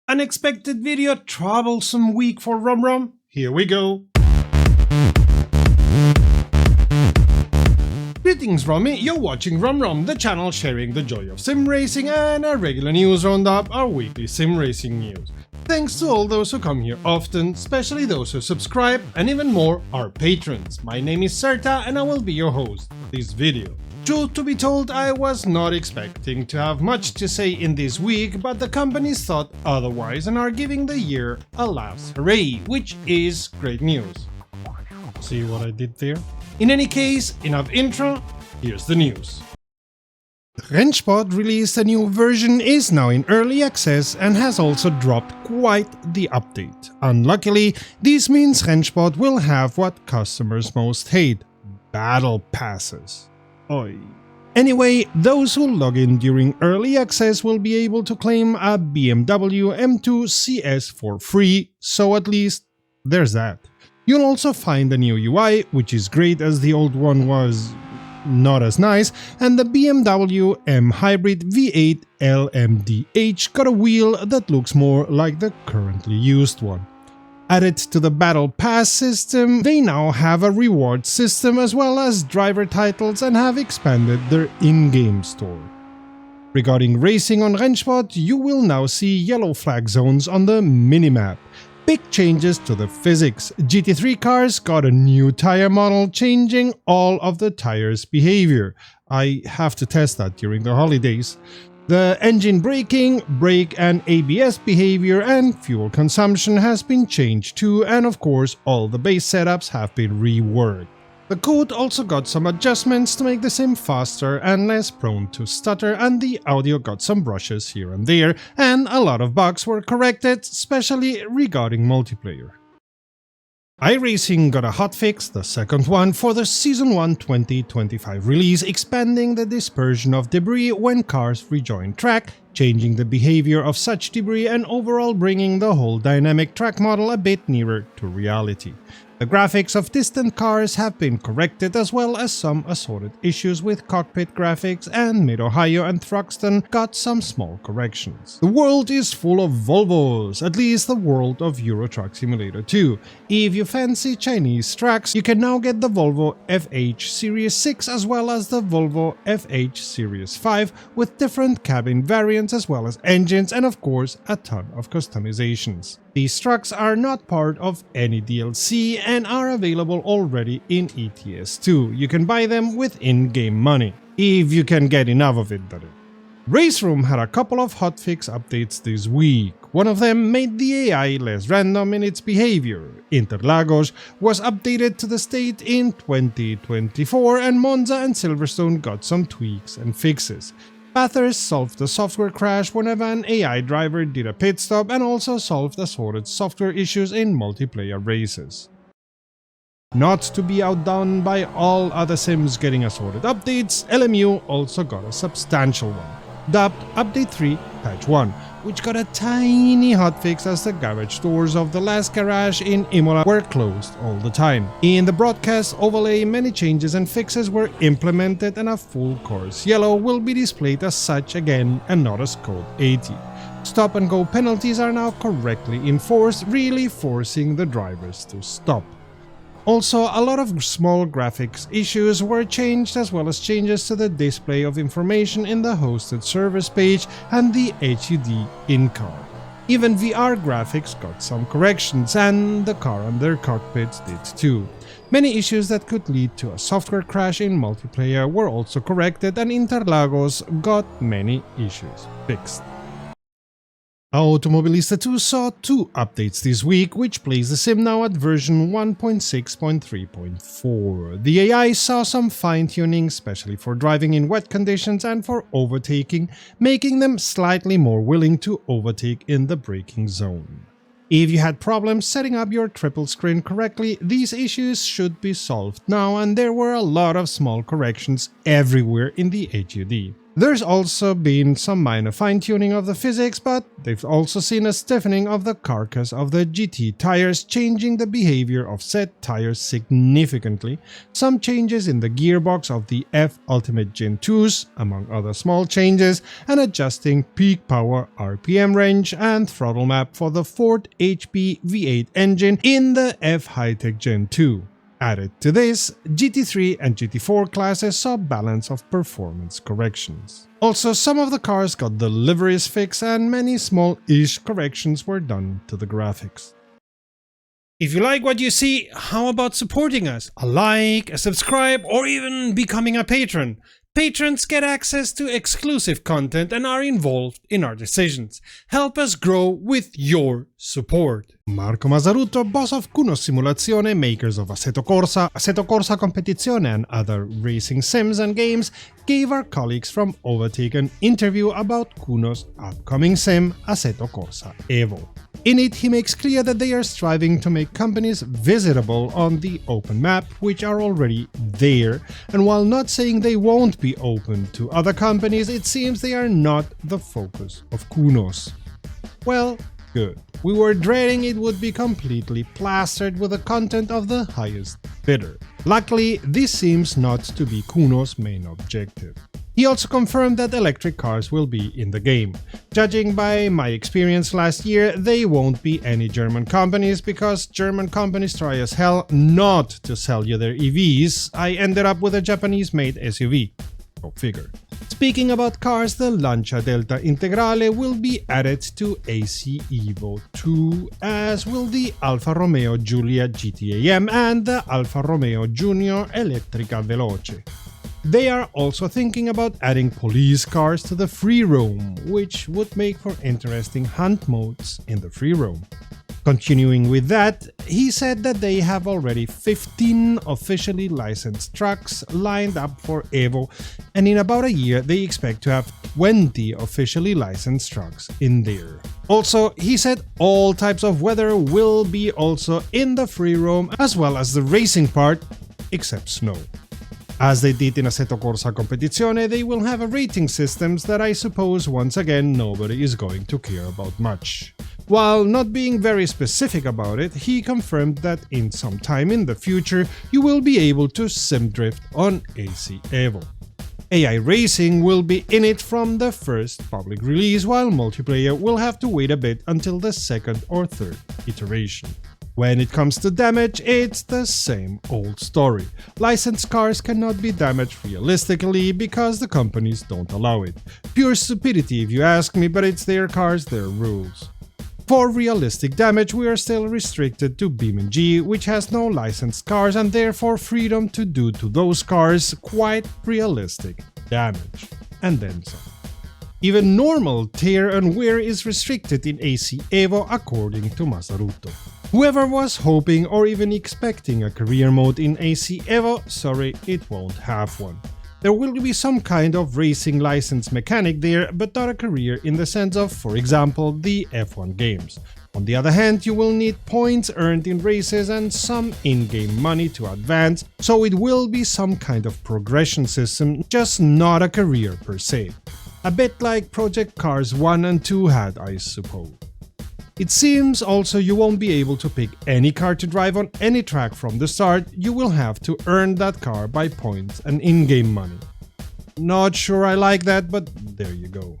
Unexpected video, troublesome week for Rum. Here we go. Greetings Rummy, you're watching Rum, the channel sharing the joy of sim racing and a regular news roundup, our weekly sim racing news. Thanks to all those who come here often, especially those who subscribe, and even more, our patrons. My name is Serta and I will be your host for this video. Truth to be told, I was not expecting to have much to say in this week, but the companies thought otherwise and are giving the year a last hooray, which is great news. See what I did there? In any case, enough intro, here's the news. Rennsport released a new version, is now in early access and has also dropped quite the update. Unluckily, this means Rennsport will have what customers most hate: battle passes. Oi. Anyway, those who log in during early access will be able to claim a BMW M2 CS for free, so at least there's that. You'll also find a new UI, which is great as the old one was not as nice, and the BMW M Hybrid V8 LMDH got a wheel that looks more like the currently used one. Added to the Battle Pass system, they now have a reward system as well as driver titles and have expanded their in-game store. Regarding racing on Rennsport, you will now see yellow flag zones on the minimap. Big changes to the physics. GT3 cars got a new tire model, changing all of the tires' behavior. I have to test that during the holidays. The engine braking, brake and ABS behavior and fuel consumption has been changed too, and of course all the base setups have been reworked. The code also got some adjustments to make the sim faster and less prone to stutter, and the audio got some brushes here and there, and a lot of bugs were corrected, especially regarding multiplayer. iRacing got a hotfix, the second one, for the Season 1 2025 release, expanding the dispersion of debris when cars rejoin track, changing the behavior of such debris and overall bringing the whole dynamic track model a bit nearer to reality. The graphics of distant cars have been corrected, as well as some assorted issues with cockpit graphics, and Mid-Ohio and Thruxton got some small corrections. The world is full of Volvos, at least the world of Euro Truck Simulator 2. If you fancy Chinese tracks, you can now get the Volvo FH Series 6 as well as the Volvo FH Series 5 with different cabin variants as well as engines and of course a ton of customizations. These trucks are not part of any DLC and are available already in ETS2. You can buy them with in-game money, if you can get enough of it, that is. Freeroam had a couple of hotfix updates this week. One of them made the AI less random in its behavior. Interlagos was updated to the state in 2024 and Monza and Silverstone got some tweaks and fixes. Bathurst solved the software crash whenever an AI driver did a pit stop and also solved assorted software issues in multiplayer races. Not to be outdone by all other sims getting assorted updates, LMU also got a substantial one, dubbed Update 3 Patch 1, which got a tiny hotfix as the garage doors of the last garage in Imola were closed all the time. In the broadcast overlay, many changes and fixes were implemented and a full course yellow will be displayed as such again and not as code 80. Stop and go penalties are now correctly enforced, really forcing the drivers to stop. Also, a lot of small graphics issues were changed, as well as changes to the display of information in the hosted service page and the HUD in-car. Even VR graphics got some corrections, and the car and their cockpits did too. Many issues that could lead to a software crash in multiplayer were also corrected, and Interlagos got many issues fixed. Automobilista 2 saw 2 updates this week, which plays the sim now at version 1.6.3.4. The AI saw some fine-tuning, especially for driving in wet conditions and for overtaking, making them slightly more willing to overtake in the braking zone. If you had problems setting up your triple screen correctly, these issues should be solved now, and there were a lot of small corrections everywhere in the HUD. There's also been some minor fine-tuning of the physics, but they've also seen a stiffening of the carcass of the GT tires, changing the behavior of said tires significantly, some changes in the gearbox of the F Ultimate Gen 2s, among other small changes, and adjusting peak power, RPM range, and throttle map for the Ford HP V8 engine in the F High-Tech Gen 2. Added to this, GT3 and GT4 classes saw balance of performance corrections. Also, some of the cars got the liveries fixed and many small-ish corrections were done to the graphics. If you like what you see, how about supporting us? A like, a subscribe, or even becoming a patron? Patrons get access to exclusive content and are involved in our decisions. Help us grow with your support. Marco Mazzarutto, boss of Kunos Simulazione, makers of Assetto Corsa Competizione and other racing sims and games, gave our colleagues from Overtake an interview about Kunos' upcoming sim, Assetto Corsa ACEvo. In it, he makes clear that they are striving to make companies visitable on the open map, which are already there, and while not saying they won't be open to other companies, it seems they are not the focus of Kunos. Well, good. We were dreading it would be completely plastered with the content of the highest bidder. Luckily, this seems not to be Kunos' main objective. He also confirmed that electric cars will be in the game. Judging by my experience last year, they won't be any German companies because German companies try as hell not to sell you their EVs. I ended up with a Japanese-made SUV. Go figure. Speaking about cars, the Lancia Delta Integrale will be added to ACEvo 2, as will the Alfa Romeo Giulia GT-AM and the Alfa Romeo Junior Elettrica Veloce. They are also thinking about adding police cars to the Freeroam, which would make for interesting hunt modes in the Freeroam. Continuing with that, he said that they have already 15 officially licensed trucks lined up for ACEvo, and in about a year they expect to have 20 officially licensed trucks in there. Also, he said all types of weather will be also in the Freeroam, as well as the racing part, except snow. As they did in Assetto Corsa Competizione, they will have a rating systems that I suppose once again nobody is going to care about much. While not being very specific about it, he confirmed that in some time in the future you will be able to sim drift on ACEvo. AI racing will be in it from the first public release, while multiplayer will have to wait a bit until the second or third iteration. When it comes to damage, it's the same old story. Licensed cars cannot be damaged realistically because the companies don't allow it. Pure stupidity if you ask me, but it's their cars, their rules. For realistic damage, we are still restricted to BeamNG, which has no licensed cars and therefore freedom to do to those cars quite realistic damage. And then some. Even normal tear and wear is restricted in ACEvo according to Mazzarutto. Whoever was hoping or even expecting a career mode in ACEvo, sorry, it won't have one. There will be some kind of racing license mechanic there, but not a career in the sense of, for example, the F1 games. On the other hand, you will need points earned in races and some in-game money to advance, so it will be some kind of progression system, just not a career per se. A bit like Project Cars 1 and 2 had, I suppose. It seems also you won't be able to pick any car to drive on any track from the start, you will have to earn that car by points and in-game money. Not sure I like that, but there you go.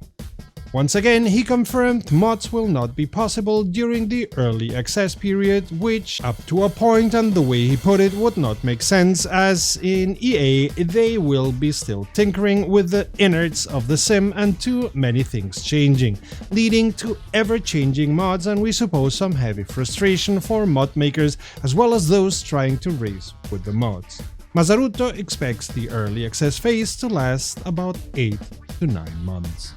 Once again, he confirmed mods will not be possible during the early access period, which, up to a point and the way he put it, would not make sense, as in EA they will be still tinkering with the innards of the sim and too many things changing, leading to ever-changing mods and we suppose some heavy frustration for mod makers as well as those trying to race with the mods. Mazzarutto expects the early access phase to last about 8 to 9 months.